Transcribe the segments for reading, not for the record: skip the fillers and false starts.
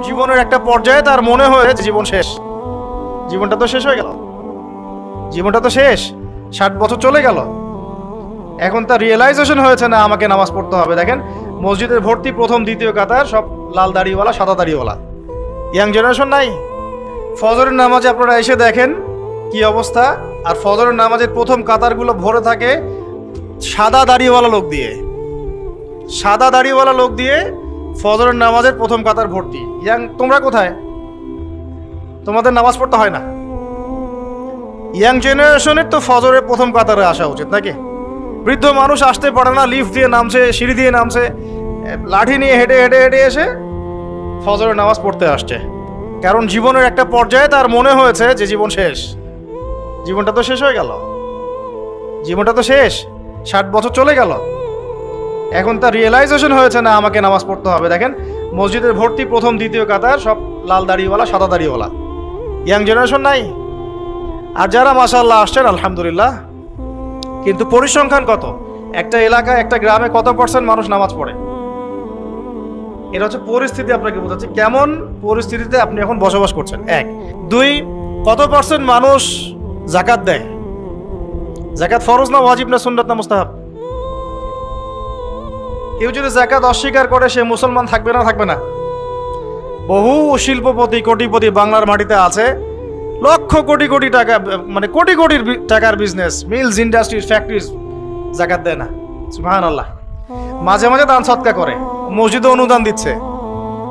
জীবনের একটা পর্যায়ে তার মনে হয়েছে জীবন শেষ, জীবনটা তো শেষ হয়ে গেল, জীবনটা তো শেষ, 60 বছর চলে গেল। এখন তার রিয়েলাইজেশন হয়েছে না আমাকে নামাজ পড়তে হবে। দেখেন মসজিদের ভর্তি প্রথম দ্বিতীয় কাতার সব লাল দাড়িওয়ালা সাদা দাড়িওয়ালা, ইয়াং জেনারেশন নাই। ফজরের নামাজে আপনারা এসে দেখেন কি অবস্থা, আর ফজরের নামাজের প্রথম কাতারগুলো ভরে থাকে সাদা দাড়িওয়ালা লোক দিয়ে, সাদা দাড়িওয়ালা লোক দিয়ে ফজরের নামাজের প্রথম কাতার ভর্তি। ইয়াং তোমরা কোথায়? তোমাদের নামাজ পড়তে হয় না? ইয়াং জেনারেশনের তো ফজরের প্রথম কাতারে আসা উচিত নাকি? বৃদ্ধ মানুষ আসতে পারে না, লিফট দিয়ে নামছে, সিঁড়ি দিয়ে নামছে, লাঠি নিয়ে হেঁটে হেঁটে হেঁটে এসে ফজরের নামাজ পড়তে আসছে। কারণ জীবনের একটা পর্যায়ে তার মনে হয়েছে যে জীবন শেষ, জীবনটা তো শেষ হয়ে গেল, জীবনটা তো শেষ, 60 বছর চলে গেল। এখন তার রিয়েলাইজেশন হয়েছে না আমাকে নামাজ পড়তে হবে। দেখেন মসজিদের ভর্তি প্রথম দ্বিতীয় কাতার সব লাল দাড়িওয়ালা সাদা দাড়িওয়ালা, ইয়াং জেনারেশন নাই। আর যারা মাশাআল্লাহ আসছেন আলহামদুলিল্লাহ, কিন্তু পরিসংখ্যান কত? একটা এলাকায় একটা গ্রামে কত % মানুষ নামাজ পড়ে? এটা হচ্ছে পরিস্থিতি, আপনাকে বোঝাচ্ছি কেমন পরিস্থিতিতে আপনি এখন বসবাস করছেন। 1 2 কত % মানুষ যাকাত দেয়? যাকাত ফরজ না ওয়াজিব না সুন্নাত না মুস্তাহাব? কেউ যদি যাকাত অস্বীকার করে সে মুসলমান থাকবে না? থাকবে না। বহু শিল্পপতি কোটিপতি বাংলার মাটিতে আছে, লক্ষ কোটি কোটি টাকা, মানে কোটি কোটি টাকার বিজনেস, মিলস, ইন্ডাস্ট্রিজ, ফ্যাক্টরিজ, যাকাত দেয় না। সুবহানাল্লাহ। মাঝে মাঝে দান সদকা করে, মসজিদে অনুদান দিচ্ছে,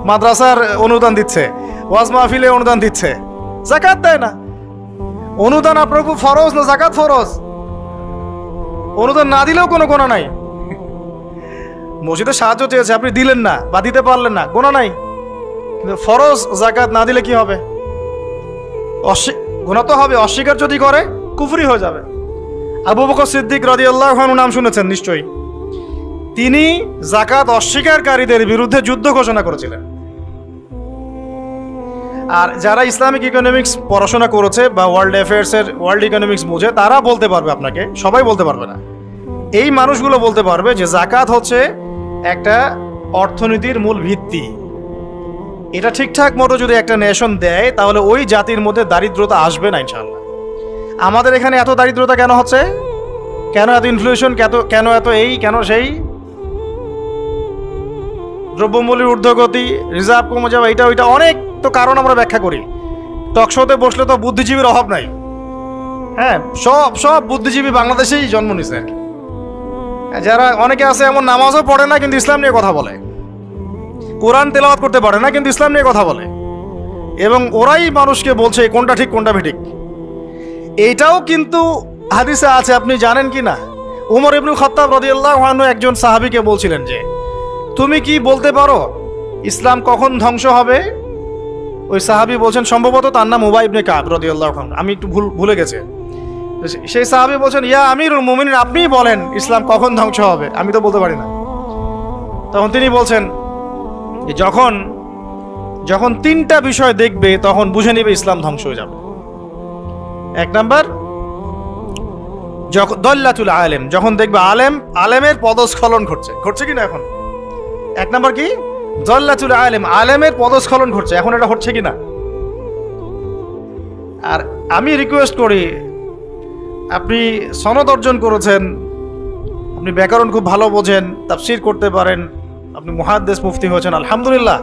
মাদ্রাসার অনুদান দিচ্ছে, ওয়াজ মাহফিলে অনুদান দিচ্ছে, যাকাত দেয় না। অনুদান আপনার উপর ফরজ না যাকাত ফরজ? অনুদান না দিলেও কোনো গোনা নাই। মসজিদে সাহায্য চেয়েছে, আপনি দিলেন না বা দিতে পারলেন না, গোনা নাই। কিন্তু ফরজ যাকাত না দিলে কি হবে? গুনাহ তো হবে। অস্বীকার যদি করে কুফরি হয়ে যাবে। আবু বকর সিদ্দিক রাদিয়াল্লাহু আনহু নাম শুনেছেন নিশ্চয়ই। তিনি যাকাত অস্বীকারীদের বিরুদ্ধে যুদ্ধ ঘোষণা করেছিলেন। আর যারা ইসলামিক ইকোনমিক্স পড়াশোনা করেছে বা ওয়ার্ল্ড অ্যাফেয়ার্সের ওয়ার্ল্ড ইকোনমিক্স বুঝে, তারা বলতে পারবে আপনাকে, সবাই বলতে পারবে না। এই মানুষগুলো বলতে পারবে যে যাকাত হচ্ছে একটা অর্থনীতির মূল ভিত্তি। এটা ঠিকঠাক মতো যদি একটা নেশন দেয় তাহলে ওই জাতির মধ্যে দারিদ্রতা আসবে না ইনশাআল্লাহ। আমাদের এখানে এত দারিদ্রতা কেন হচ্ছে? কেন এত ইনফ্লেশন? কেন এত এই, কেন সেই? দ্রব্যমূল্যের ঊর্ধ্বগতি, রিজার্ভ কমে যাওয়া, এটা ওইটা অনেক তো কারণ আমরা ব্যাখ্যা করি। টকশোতে বসলে তো বুদ্ধিজীবীর অভাব নাই। হ্যাঁ, সব বুদ্ধিজীবী বাংলাদেশেই জন্ম নিছে আর কি। যারা অনেকে আছে এমন নামাজও পড়ে না কিন্তু ইসলাম নিয়ে কথা বলে, কোরআন তেলাওয়াত করতে পারে না কিন্তু ইসলাম নিয়ে কথা বলে, এবং ওরাই মানুষকে বলছে কোনটা ঠিক কোনটা বেঠিক। এইটাও কিন্তু হাদিসে আছে, আপনি জানেন কি না? উমর ইবনুল খাত্তাব রাদিয়াল্লাহু আনহু একজন সাহাবীকে বলছিলেন যে তুমি কি বলতে পারো ইসলাম কখন ধ্বংস হবে? ওই সাহাবী বলছেন, সম্ভবত তার নাম উবাই ইবনে কাব রাদিয়াল্লাহু আনহু, আমি একটু ভুলে গেছি। সেই সাহাবী বলছেন, ইয়া আমিরুল মুমিনিন, আপনিই বলেন ইসলাম কখন ধ্বংস হবে, আমি তো বলতে পারি না। তখন তিনি বলছেন যখন যখন 3টা বিষয় দেখবে তখন বুঝে নেবে ইসলাম ধ্বংস হয়ে যাবে। 1 নাম্বার, দল্লাতুল আলেম, যখন দেখবে আলেমের পদস্খলন ঘটছে কিনা এখন। 1 নাম্বার কি? দল্লাতুল আলেম, আলেমের পদস্খলন ঘটছে, এখন এটা হচ্ছে কিনা। আর আমি রিকোয়েস্ট করি, আপনি সনদ অর্জন করেছেন, আপনি ব্যাকরণ খুব ভালো বোঝেন, তাফসীর করতে পারেন, আপনি মুহাদ্দিস মুফতি হয়েছেন, আলহামদুলিল্লাহ।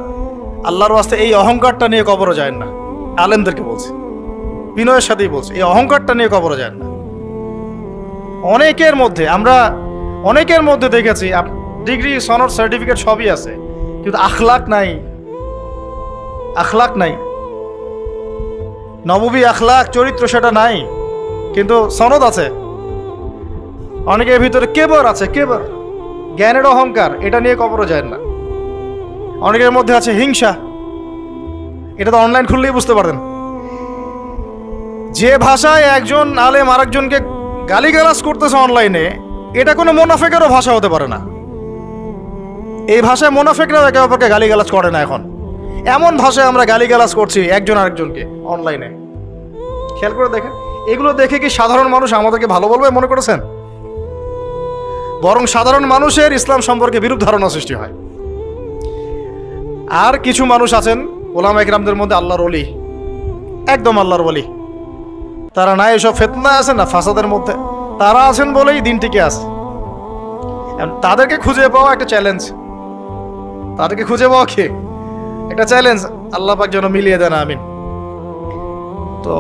আল্লাহর ওয়াস্তে এই অহংকারটা নিয়ে কবরে যায় না। আলেমদেরকে বলছি, বিনয়ের সাথেই বলছি, এই অহংকারটা নিয়ে কবরে যায় না। অনেকের মধ্যে দেখেছি ডিগ্রি, সনদ, সার্টিফিকেট সবই আছে, কিন্তু আখলাক নাই, নববী আখলাক, চরিত্র সেটা নাই, কিন্তু সনদ আছে। অনেকের ভিতরে কেবর আছে, জ্ঞানের অহংকার, এটা নিয়ে কবরে যায় না। অনেকের মধ্যে আছে হিংসা, এটা তো অনলাইন খুললেই বুঝতে পারতেন। যে ভাষায় একজন আলেম আরেকজনকে গালিগালাজ করতেছে অনলাইনে, এটা কোনো মুনাফিকেরও ভাষা হতে পারে না। এই ভাষায় মুনাফিকরাও একে অপরকে গালিগালাজ করে না। এখন এমন ভাষায় আমরা গালিগালাজ করছি একজন আরেকজনকে অনলাইনে, খেয়াল করে দেখেন। এগুলো দেখে কি সাধারণ মানুষ আমাদেরকে ভালো বলবে মনে করেছেন? বরং সাধারণ মানুষের ইসলাম সম্পর্কে বিরূপ ধারণা সৃষ্টি হয়। আর কিছু মানুষ আছেন, ওলামা ইকরামদের মধ্যে আল্লাহর ওলি, একদম আল্লাহর ওলি। তারা না এসব ফিতনা আছে না ফাসাদের মধ্যে, তারা আছেন বলেই দিন টিকে আছে। তাদেরকে খুঁজে পাওয়া একটা চ্যালেঞ্জ, তাদেরকে খুঁজে পাওয়া কি একটা চ্যালেঞ্জ। আল্লাহ পাক যেন মিলিয়ে দেন, আমিন। তো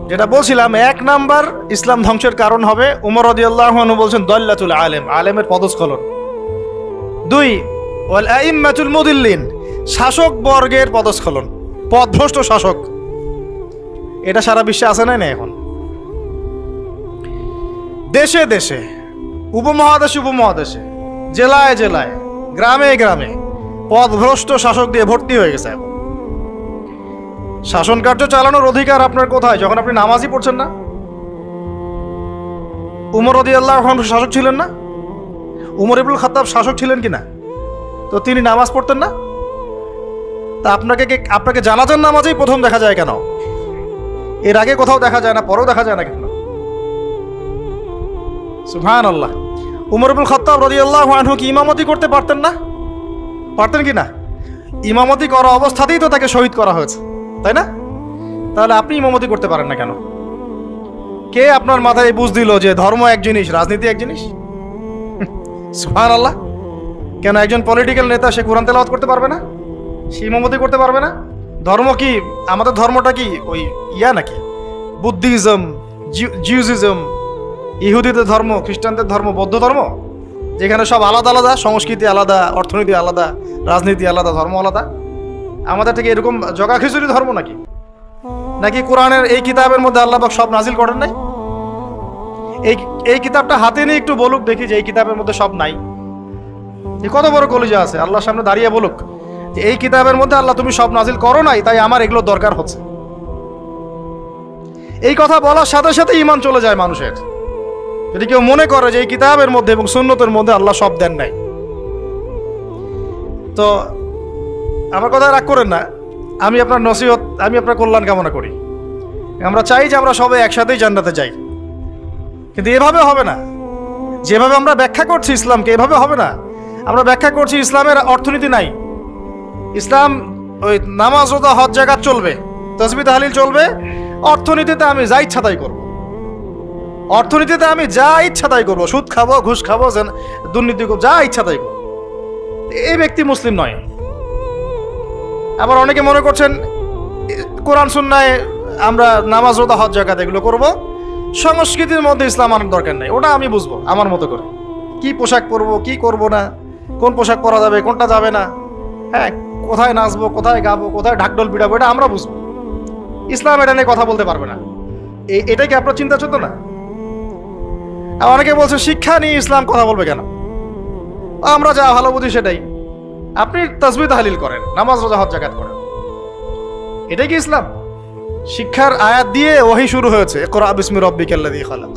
যেটা বলছিলাম, 1 নাম্বার ইসলাম ধ্বংসের কারণ হবে উমর রাদিয়াল্লাহু আনহু বলছেন দাল্লাতুল আলেম, আলেমের পদস্খলন। 2 ওয়াল আইম্মাতুল মুদিল্লিন, শাসক বর্গের পদস্খলন, পথভ্রষ্ট শাসক। এটা সারা বিশ্বে আছে না এখন, দেশে দেশে, উপমহাদেশে উপমহাদেশে, জেলায় জেলায়, গ্রামে গ্রামে পথভ্রষ্ট শাসক দিয়ে ভর্তি হয়ে গেছে। এখন শাসন কার্য চালানোর অধিকার আপনার কোথায় যখন আপনি নামাজই পড়ছেন না? উমর রাদিয়াল্লাহু আনহু শাসক ছিলেন না? উমর ইবনুল খাত্তাব শাসক ছিলেন কিনা? তো তিনি নামাজ পড়তেন না? তা আপনাকে জানাজার নামাজেই প্রথম দেখা যায় কেন? এর আগে কোথাও দেখা যায় না, পরেও দেখা যায় না কেন? সুবহানাল্লাহ। উমর ইবনুল খাত্তাব রাদিয়াল্লাহু আনহু কি ইমামতি করতে পারতেন না? পারতেন কি না? ইমামতি করা অবস্থাতেই তো তাকে শহীদ করা হয়েছে, তাই না? তাহলে আপনি ইমামতি করতে পারেন না কেন? কে আপনার মাথায় বুঝ দিল যে ধর্ম এক জিনিস, রাজনীতি এক জিনিস? সুবহানাল্লাহ। কেন একজন পলিটিক্যাল নেতা সে কোরআন তেলাওয়াত করতে পারবে না? সে ইমামতি করতে পারবে না? ধর্ম কি, আমাদের ধর্মটা কি ওই নাকি বুদ্ধিজম, জিউজিজম, ইহুদিদের ধর্ম, খ্রিস্টানদের ধর্ম, বৌদ্ধ ধর্ম, যেখানে সব আলাদা আলাদা, সংস্কৃতি আলাদা, অর্থনীতি আলাদা, রাজনীতি আলাদা, ধর্ম আলাদা? আমাদের থেকে এরকম জগা খিচুড়ি ধর্ম নাকি? নাকি কোরআনের এই কিতাবের মধ্যে আল্লাহ পাক সব নাজিল করেন নাই? এই কিতাবটা হাতে নিয়ে একটু বলুক দেখি যে এই কিতাবের মধ্যে সব নাই। কত বড় কলিজা আছে, আল্লাহর সামনে দাঁড়িয়ে বলুক যে এই কিতাবের মধ্যে আল্লাহ তুমি সব নাজিল করো নাই, তাই আমার এগুলো দরকার হচ্ছে। এই কথা বলার সাথে সাথে ঈমান চলে যায় মানুষের, যদি কেউ মনে করে যে এই কিতাবের মধ্যে এবং সুন্নতের মধ্যে আল্লাহ সব দেন নাই। তো আমার কথা রাগ করেন না, আমি আপনার নসিহত, আমি আপনার কল্যাণ কামনা করি। আমরা চাই যে আমরা সবাই একসাথেই জান্নাতে যাই, কিন্তু এভাবে হবে না। যেভাবে আমরা ব্যাখ্যা করছি ইসলামকে, এভাবে হবে না। আমরা ব্যাখ্যা করছি ইসলামের অর্থনীতি নাই, ইসলাম ওই নামাজ রোজা হজ জাকাত চলবে, তাসবিহ তাহলিল চলবে, অর্থনীতিতে আমি যা ইচ্ছা তাই করবো, অর্থনীতিতে আমি যা ইচ্ছা তাই করবো, সুদ খাবো, ঘুষ খাবো, দুর্নীতি করবো, যা ইচ্ছা তাই করবো। এই ব্যক্তি মুসলিম নয়। আবার অনেকে মনে করছেন কোরআন সুন্নায় আমরা নামাজ রোজা হজ জাকাত এগুলো করব, সংস্কৃতির মধ্যে ইসলাম আনার দরকার নেই, ওটা আমি বুঝবো আমার মতো করে, কি পোশাক পরবো কি করবো না, কোন পোশাক পরা যাবে কোনটা যাবে না, হ্যাঁ কোথায় নাচবো কোথায় গাবো কোথায় ঢাকঢোল পিটাবো, এটা আমরা বুঝবো। ইসলাম এটা নিয়ে কথা বলতে পারবে না। এটাই কি আপনার চিন্তা চলতো না? আর অনেকে বলছে শিক্ষা নিয়ে ইসলাম কথা বলবে কেন? আমরা যা ভালো বুঝি সেটাই। আপনি তাসবিহ তাহলিল করেন, নামাজ রোজা হজ জাকাত করেন, এটাই কি ইসলাম? শিক্ষার আয়াত দিয়ে ওহী শুরু হয়েছে, ইকরা বিসমি রাব্বিকাল্লাযী খালাক।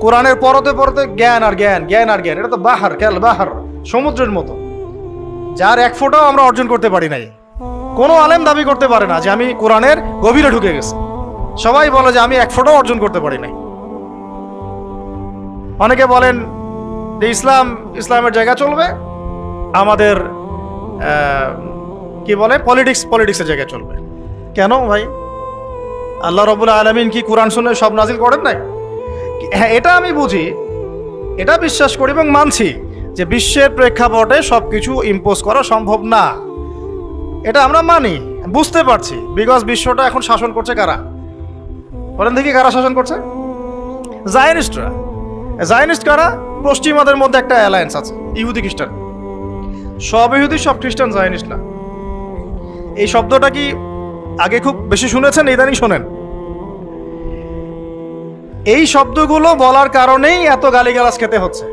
কোরআনের পরতে পরতে জ্ঞান আর জ্ঞান, জ্ঞান আর জ্ঞান। এটা তো বাহার, কাল বাহার, সমুদ্রের মতো, যার এক ফোঁটাও আমরা অর্জন করতে পারি নাই। কোনো আলেম দাবি করতে পারে না যে আমি কোরআনের গভীরে ঢুকে গেছি। সবাই বলে যে আমি এক ফোঁটাও অর্জন করতে পারি নাই। অনেকে বলেন যে ইসলামের জায়গা চলবে, আমাদের কি বলে পলিটিক্সের জায়গায় চলবে। কেন ভাই? আল্লাহ রাব্বুল আলামিন কি কোরআন শুনে সব নাজিল করেন নাই? হ্যাঁ, এটা আমি বুঝি, এটা বিশ্বাস করি এবং মানছি যে বিশ্বের প্রেক্ষাপটে সবকিছু ইম্পোজ করা সম্ভব না। এটা আমরা মানি, বুঝতে পারছি। বিকজ বিশ্বটা এখন শাসন করছে কারা? বলেন দেখি, কারা শাসন করছে? জায়নিস্টরা। জায়নিস্ট কারা? পশ্চিমাদের মধ্যে একটা অ্যালায়েন্স আছে, ইহুদি খ্রিস্টান। সব ইহুদি সব খ্রিস্টান, জায়নিস্ট না। এই শব্দটা কি আগে খুব বেশি শুনেছেন, ইদানিং শোনেন? এই শব্দগুলো বলার কারণেই এত গালিগালাজ খেতে হচ্ছে,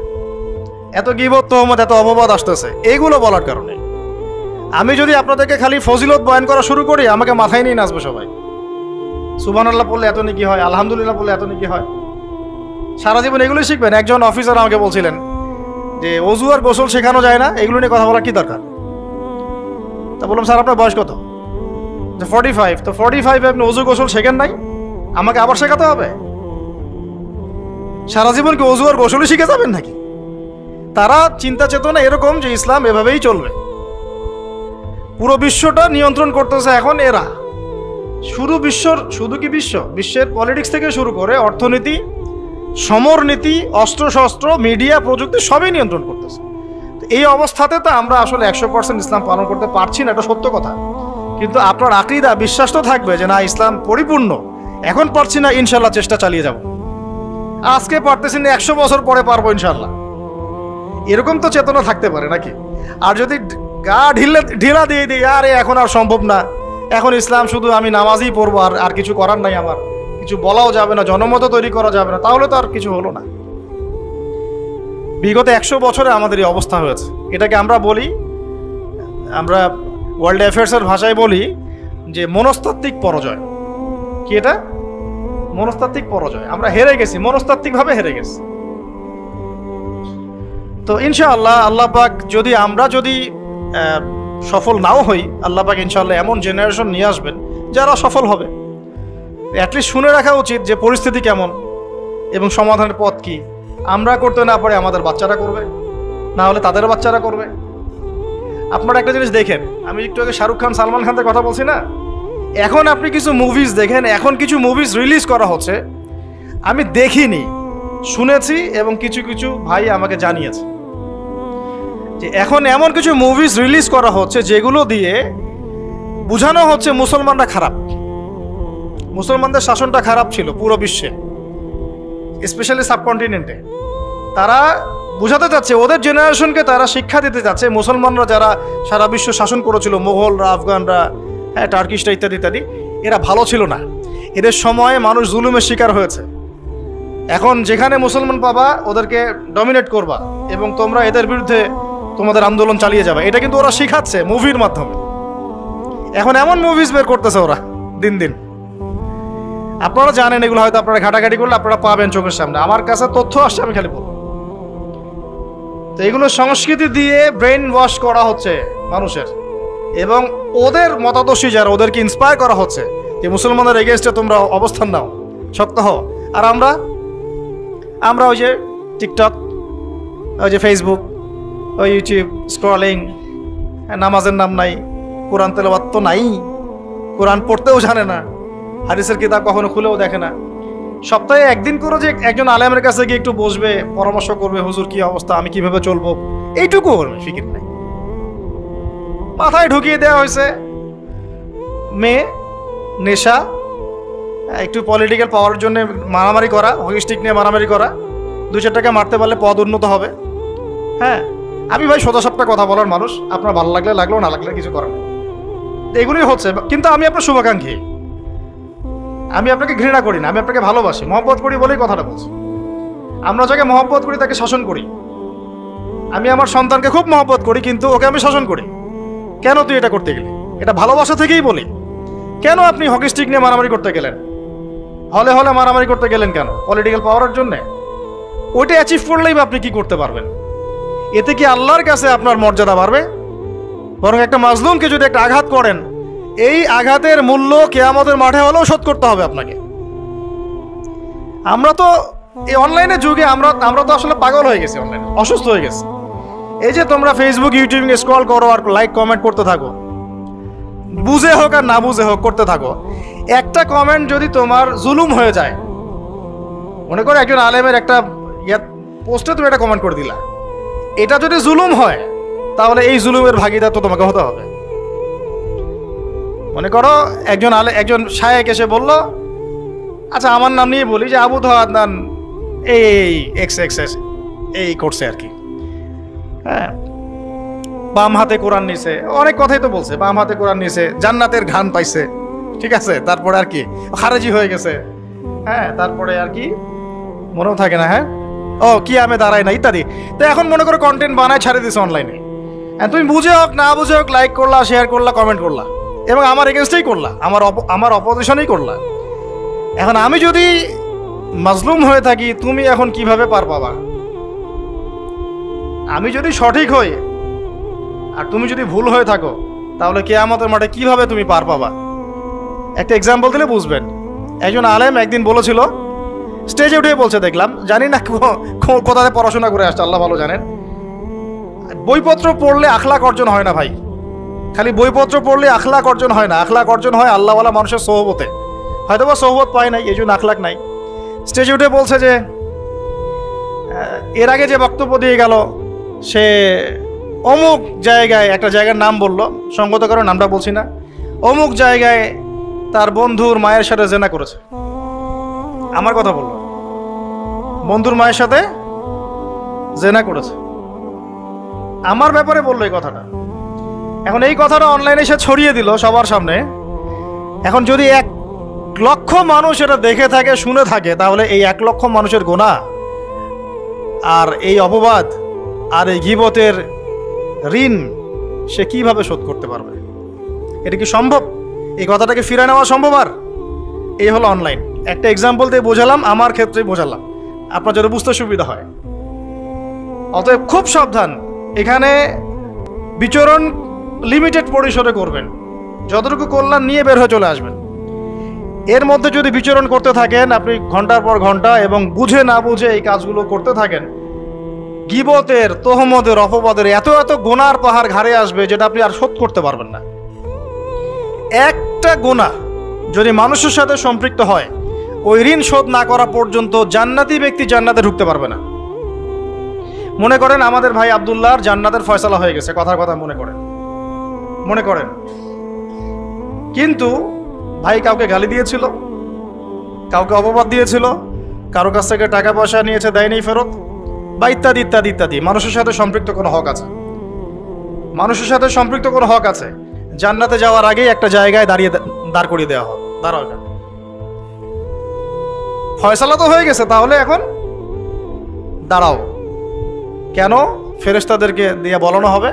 এত গীবত তোহমত, এত অপবাদ আসতেছে, এইগুলো বলার কারণে। আমি যদি আপনাদেরকে খালি ফজিলত বয়ান করা শুরু করি, আমাকে মাথায় নিয়ে নাচবে সবাই। সুবহানাল্লাহ পড়লে এত নেকি হয়, আলহামদুলিল্লাহ পড়লে এত নেকি হয়, সারা জীবন এগুলোই শিখবেন। একজন অফিসার আমাকে বলছিলেন যে অজু আর গোসল শেখানো যায় না, এগুলো নিয়ে কথা বলার কি দরকার? তা বললাম, স্যার আপনার বয়স কত? যে 45। তো 45 আপনি অজু গোসল শেখেন নাই, আমাকে আবার শেখাতে হবে? সারা জীবন কি অজু আর গোসলই শিখে যাবেন নাকি? তারা চিন্তা চেতনা এরকম যে ইসলাম এভাবেই চলবে। পুরো বিশ্বটা নিয়ন্ত্রণ করতেছে এখন এরা। শুধু কি বিশ্বের পলিটিক্স থেকে শুরু করে অর্থনীতি, সমরনীতি, অস্ত্রশস্ত্র, মিডিয়া, প্রযুক্তি সবই নিয়ন্ত্রণ করতেছে। এই অবস্থাতে তো আমরা আসলে 100% ইসলাম পালন করতে পারছি না, এটা সত্য কথা। কিন্তু আপনার আকীদা, বিশ্বাস তো থাকবে যে না, ইসলাম পরিপূর্ণ। এখন পারছি না, ইনশাল্লাহ চেষ্টা চালিয়ে যাব। আজকে পারতেছি না, 100 বছর পরে পারবো ইনশাল্লাহ। এরকম তো চেতনা থাকতে পারে নাকি? আর যদি গা ঢিলা দিয়ে দিই, আরে এখন আর সম্ভব না, এখন ইসলাম শুধু আমি নামাজই পড়বো, আর কিছু করার নাই, আমার কিছু বলাও যাবে না, জনমত তৈরি করা যাবে না, তাহলে তো আর কিছু হলো না। বিগত 100 বছরে আমাদের এই অবস্থা হয়েছে। এটাকে আমরা বলি, আমরা ওয়ার্ল্ড অ্যাফেয়ার্সের ভাষায় বলি যে মনস্তাত্ত্বিক পরাজয়। কি এটা? মনস্তাত্ত্বিক পরাজয়। আমরা হেরে গেছি, মনস্তাত্ত্বিকভাবে হেরে গেছি। তো ইনশাআল্লাহ আল্লাহ পাক আমরা যদি সফল নাও হই, আল্লাহ পাক ইনশাআল্লাহ এমন জেনারেশন নিয়ে আসবেন যারা সফল হবে। অ্যাটলিস্ট শুনে রাখা উচিত যে পরিস্থিতি কেমন এবং সমাধানের পথ কি। আমরা করতে না পারে আমাদের বাচ্চারা করবে, না হলে তাদের বাচ্চারা করবে। আপনারা একটা জিনিস দেখেন, আমি একটু আগে শাহরুখ খান, সালমান খানের কথা বলছি না, এখন আপনি কিছু মুভিজ দেখেন, এখন কিছু মুভিজ রিলিজ করা হচ্ছে, আমি দেখিনি, শুনেছি এবং কিছু কিছু ভাই আমাকে জানিয়েছে যে এখন এমন কিছু মুভিজ রিলিজ করা হচ্ছে যেগুলো দিয়ে বোঝানো হচ্ছে মুসলমানরা খারাপ, মুসলমানদের শাসনটা খারাপ ছিল পুরো বিশ্বে, স্পেশালি সাবকন্টিনেন্টে। তারা বোঝাতে চাচ্ছে, ওদের জেনারেশনকে তারা শিক্ষা দিতে চাচ্ছে, মুসলমানরা যারা সারা বিশ্ব শাসন করেছিল, মোগলরা, আফগানরা, হ্যাঁ, টার্কিশরা ইত্যাদি ইত্যাদি, এরা ভালো ছিল না, এদের সময়ে মানুষ জুলুমের শিকার হয়েছে। এখন যেখানে মুসলমান পাবা ওদেরকে ডমিনেট করবা এবং তোমরা এদের বিরুদ্ধে তোমাদের আন্দোলন চালিয়ে যাবে। এটা কিন্তু ওরা শিখাচ্ছে মুভির মাধ্যমে। এখন এমন মুভিজ বের করতেছে ওরা দিন দিন, আপনারা জানেন এগুলো, হয়তো আপনারা ঘাটাঘাটি করলে আপনারা পাবেন চোখের সামনে। আমার কাছে তথ্য আসছে, আমি খালি বলবো। তো এগুলো সংস্কৃতি দিয়ে ব্রেন ওয়াশ করা হচ্ছে মানুষের, এবং ওদের মতাদর্শী যারা, ওদেরকে ইন্সপায়ার করা হচ্ছে যে মুসলমানদের এগেনস্টে তোমরা অবস্থান নাও, শক্ত হও। আর আমরা ওই যে টিকটক, ওই যে ফেসবুক, ওই ইউটিউব স্ক্রলিং, নামাজের নাম নাই, কোরআন তেলাওয়াত তো নাই, কোরআন পড়তেও জানে না, হাদিসের কিতাব কখনো খুলেও দেখে না। সপ্তাহে একদিন করে যে একজন আলেমের কাছে গিয়ে একটু বসবে, পরামর্শ করবে, হুজুর কি অবস্থা, আমি কিভাবে চলবো, এইটুকু ফিকির নাই। মাথায় ঢুকিয়ে দেওয়া হয়েছে মেয়ে, নেশা, একটু পলিটিক্যাল পাওয়ার জন্য মারামারি করা, হকি স্টিক নিয়ে মারামারি করা, 2-4 টাকা মারতে পারলে পদ উন্নত হবে। হ্যাঁ, আমি ভাই সোজা সাপটা কথা বলার মানুষ, আপনার ভালো লাগলে লাগলো, না লাগলে কিছু করার নেই। এগুলোই হচ্ছে। কিন্তু আমি আপনার শুভাকাঙ্ক্ষী, আমি আপনাকে ঘৃণা করি না, আমি আপনাকে ভালোবাসি, মহব্বত করি বলেই কথাটা বলছি। আমরা যাকে মহব্বত করি তাকে শাসন করি। আমি আমার সন্তানকে খুব মহব্বত করি, কিন্তু ওকে আমি শাসন করি। কেন তুই এটা করতে গেলি? এটা ভালোবাসা থেকেই বলি। কেন আপনি হকি স্টিক নিয়ে মারামারি করতে গেলেন, হলে হলে মারামারি করতে গেলেন কেন? পলিটিক্যাল পাওয়ারের জন্য? ওইটা অ্যাচিভ করলেই বা আপনি কি করতে পারবেন? এতে কি আল্লাহর কাছে আপনার মর্যাদা বাড়বে? বরং একটা মাজলুমকে যদি একটা আঘাত করেন, এই আঘাতের মূল্য কিয়ামতের মাঠে হলেও শোধ করতে হবে আপনাকে। আমরা তো এই অনলাইনের যুগে আমরা তো আসলে পাগল হয়ে গেছি, অনলাইনে অসুস্থ হয়ে গেছি। এই যে তোমরা ফেসবুক, ইউটিউব স্ক্রল করো আর লাইক কমেন্ট করতে থাকো, বুঝে হোক আর না বুঝে হোক করতে থাকো। একটা কমেন্ট যদি তোমার জুলুম হয়ে যায়, মনে করো একজন আলেমের একটা পোস্টে তুমি একটা কমেন্ট করে দিলা, এটা যদি জুলুম হয় তাহলে এই জুলুমের ভাগিদার তো তোমাকে হতে হবে। মনে করো একজন শায়েক এসে বলল, আচ্ছা আমার নাম নিয়ে বলি যে আবু আদনান এই এই করছে আর কি, হ্যাঁ, বাম হাতে কোরআন নিছে, অনেক কথাই তো বলছে, বাম হাতে কোরআন নিছে, জান্নাতের ঘ্রাণ পাইছে, ঠিক আছে, তারপরে আর কি খারেজি হয়ে গেছে, হ্যাঁ, তারপরে আর কি মনেও থাকে না, হ্যাঁ, ও কি আমি দাঁড়াই না ইত্যাদি। তো এখন মনে করো কন্টেন্ট বানায় ছাড়ে দিছে অনলাইনে, তুমি বুঝে হোক না বুঝে হোক লাইক করলা, শেয়ার করলা, কমেন্ট করলা, এবং আমার এগেনস্টেই করলা, আমার অপোজিশনেই করলা। এখন আমি যদি মাজলুম হয়ে থাকি, তুমি এখন কিভাবে পার পাবা? আমি যদি সঠিক হই আর তুমি যদি ভুল হয়ে থাকো, তাহলে কিয়ামতের মাঠে কিভাবে তুমি পার পাবা? একটা এক্সাম্পল দিলে বুঝবেন। একজন আলেম একদিন বলেছিল, স্টেজে উঠে বলছে, দেখলাম, জানি না কোথায় পড়াশোনা করে আসছে, আল্লাহ ভালো জানেন, বইপত্র পড়লে আখলাক অর্জন হয় না ভাই, খালি বইপত্র পড়লে আখলাক অর্জন হয় না, আখলাক অর্জন হয় আল্লাহওয়ালা মানুষের সোহবতে। হয়তোবা সোহবত পায় নাই, এই জন্য আখলাক নাই। স্টেজে উঠে বলছে যে এর আগে যে বক্তব্য দিয়ে গেল সে অমুক জায়গায়, একটা জায়গার নাম বলল, সঙ্গত কারণ নামটা বলছি না, অমুক জায়গায় তার বন্ধুর মায়ের সাথে জেনা করেছে। আমার কথা বলল, বন্ধুর মায়ের সাথে জেনা করেছে, আমার ব্যাপারে বললো এই কথাটা। এখন এই কথাটা অনলাইনে সে ছড়িয়ে দিল সবার সামনে। এখন যদি 1 লক্ষ মানুষ এটা দেখে থাকে, শুনে থাকে, তাহলে এই 1 লক্ষ মানুষের গুনাহ আর এই অপবাদ আর এই গীবতের ঋণ সে কিভাবে শোধ করতে পারবে? এটা কি সম্ভব? এই কথাটাকে ফিরে নেওয়া সম্ভব? আর এই হলো অনলাইন। একটা এক্সাম্পল দিয়ে বোঝালাম, আমার ক্ষেত্রে বোঝালাম, আপনার যদি বুঝতে সুবিধা হয়। অতএব খুব সাবধান, এখানে বিচরণ লিমিটেড পরিসরে করবেন, যতটুকু কল্যাণ নিয়ে বের হয়ে চলে আসবেন। এর মধ্যে যদি বিচরণ করতে থাকেন আপনি ঘন্টার পর ঘন্টা, এবং বুঝে না বুঝে এই কাজগুলো করতে থাকেন, গীবতের, তোহমতের, অপবাদের এত এত গুনার পাহাড় ঘাড়ে আসবে যেটা আপনি আর শোধ করতে পারবেন না। একটা গুনাহ যদি মানুষের সাথে সম্পৃক্ত হয়, ওই ঋণ শোধ না করা পর্যন্ত জান্নাতি ব্যক্তি জান্নাতে ঢুকতে পারবে না। মনে করেন আমাদের ভাই আব্দুল্লাহর জান্নাতের ফয়সালা হয়ে গেছে, কথার কথা মনে করেন, কিন্তু ভাই কাউকে গালি দিয়েছিল, কাউকে অপবাদ দিয়েছিল, কারো কাছ থেকে টাকা পয়সা নিয়েছে, দেয়নি ফেরত, বা ইত্যাদি ইত্যাদি ইত্যাদি। মানুষের সাথে সম্পৃক্ত কোনো হক আছে, মানুষের সাথে সম্পৃক্ত কোনো হক আছে। জান্নাতে যাওয়ার আগেই একটা জায়গায় দাঁড় করিয়ে দেওয়া হবে, দাঁড়াও, ফয়সালা তো হয়ে গেছে, তাহলে এখন দাঁড়াও। কেন? ফেরেশতাদেরকে দিয়ে বলানো হবে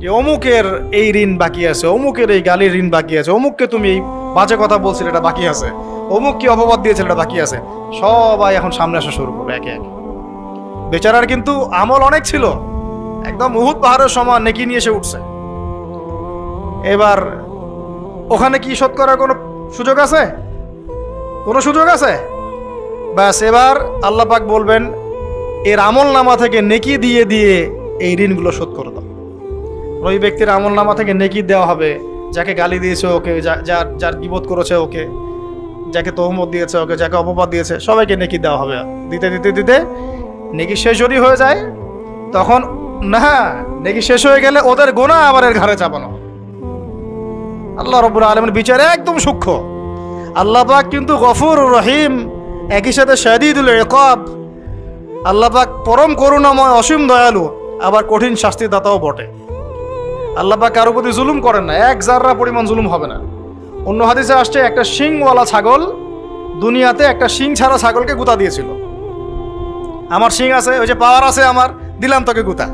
যে অমুকের এই ঋণ বাকি আছে, অমুকের এই গালির ঋণ বাকি আছে, অমুককে তুমি এই বাজে কথা বলছিলে এটা বাকি আছে, অমুককে অপবাদ দিয়েছিল এটা বাকি আছে। সবাই এখন সামনে আসা শুরু করবে একে একে। বেচারার কিন্তু আমল অনেক ছিল, একদম উহুদ পাহাড়ের সমান নেকি নিয়ে এসে উঠছে। এবার ওখানে কি শোধ করার কোনো সুযোগ আছে? কোনো সুযোগ আছে? ব্যাস, এবার আল্লাহ পাক বলবেন এর আমল নামা থেকে নেকি দিয়ে দিয়ে এই ঋণগুলো শোধ করে দাও। ওই ব্যক্তির আমল নামা থেকে নেকি দেওয়া হবে, যাকে গালি দিয়েছে ওকে, যার গীবত করেছে ওকে, যাকে তহমত দিয়েছে ওকে, যাকে অপবাদ দিয়েছে সবাইকে নেকি দেওয়া হবে। দিতে দিতে দিতে নেকি শেষ যদি হয়ে যায়, তখন না, নেকি শেষ হয়ে গেলে ওদের গোনা আবার এর ঘাড়ে চাপানো। আল্লাহ রাব্বুল আলামিনের বিচার একদম সূক্ষ্ম। আল্লাহ পাক কিন্তু গফুর রহিম, একই সাথে শাদীদুল ইকাব। আল্লাহ পাক পরম করুণাময়, অসীম দয়ালু, আবার কঠিন শাস্তিদাতাও বটে। আল্লাহ পাক কারো প্রতি জুলুম করেন না, 1 জাররা পরিমাণ জুলুম হবে না। অন্য হাদিসে আসছে একটা শিংওয়ালা ছাগল দুনিয়াতে একটা শিং ছাড়া ছাগলকে গুতা দিয়েছিল। আমার শিং আছে, ওই যে পাওয়ার আছে আমার, দিলাম তোকে গুতা।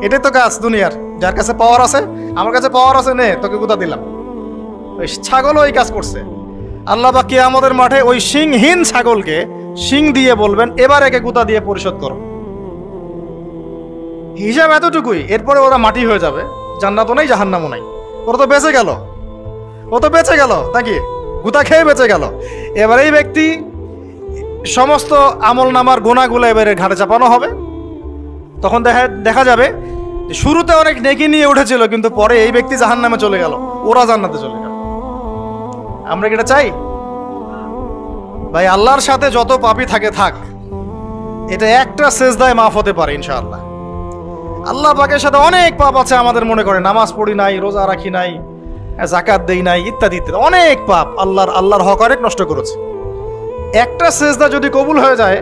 এটাই তো কাজ দুনিয়ার, যার কাছে পাওয়ার আছে, আমার কাছে পাওয়ার আছে, নে তোকে গুতা দিলাম। ওই ছাগলও ওই কাজ করছে। আল্লাহ পাক কিয়ামতের মাঠে ওই শিংহীন ছাগলকে শিং দিয়ে বলবেন এবার একে গুতা দিয়ে পরিশোধ করো। হিসাব এতটুকুই, এরপরে ওরা মাটি হয়ে যাবে, জান্নাতও নাই জাহান্নামও নাই। ওরা তো বেঁচে গেল, ও তো বেঁচে গেল নাকি, গুতা খেয়ে বেঁচে গেল। এবার এই ব্যক্তি সমস্ত আমল নামার গোনাগুলো এবারে ঘাড়ে চাপানো হবে। তখন দেখা যাবে যে শুরুতে অনেক নেকি নিয়ে উঠেছিল, কিন্তু পরে এই ব্যক্তি জাহান্নামে চলে গেল, ওরা জান্নাতে চলে গেল। আমরা কি এটা চাই? ভাই আল্লাহর সাথে যত পাপী থাকে থাক, এটা একটা সেজদায় মাফ হতে পারে ইনশাআল্লাহ। আল্লাহ পাকের সাথে অনেক পাপ আছে আমাদের, মনে করে নামাজ পড়ি নাই, রোজা রাখি নাই, যাকাত দেই নাই, ইত্যাদি ইত্যাদি অনেক পাপ, আল্লাহর হক অনেক নষ্ট করেছে। একটা সেজদা যদি কবুল হয়ে যায়,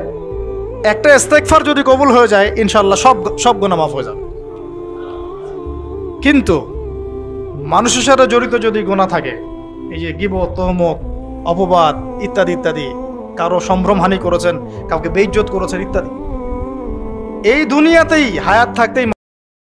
একটা ইস্তেগফার যদি কবুল হয়ে যায়, ইনশাআল্লাহ সব গুনাহ মাফ হয়ে যাবে। কিন্তু মানুষের সাথে জড়িত যদি গুনাহ থাকে, এই যে গীবত, তহমত, অপবাদ ইত্যাদি ইত্যাদি, কারো সম্ভ্রমহানি করেছেন, কাউকে বেইজ্জত করেছেন ইত্যাদি, এই দুনিয়াতেই হায়াত থাকতেই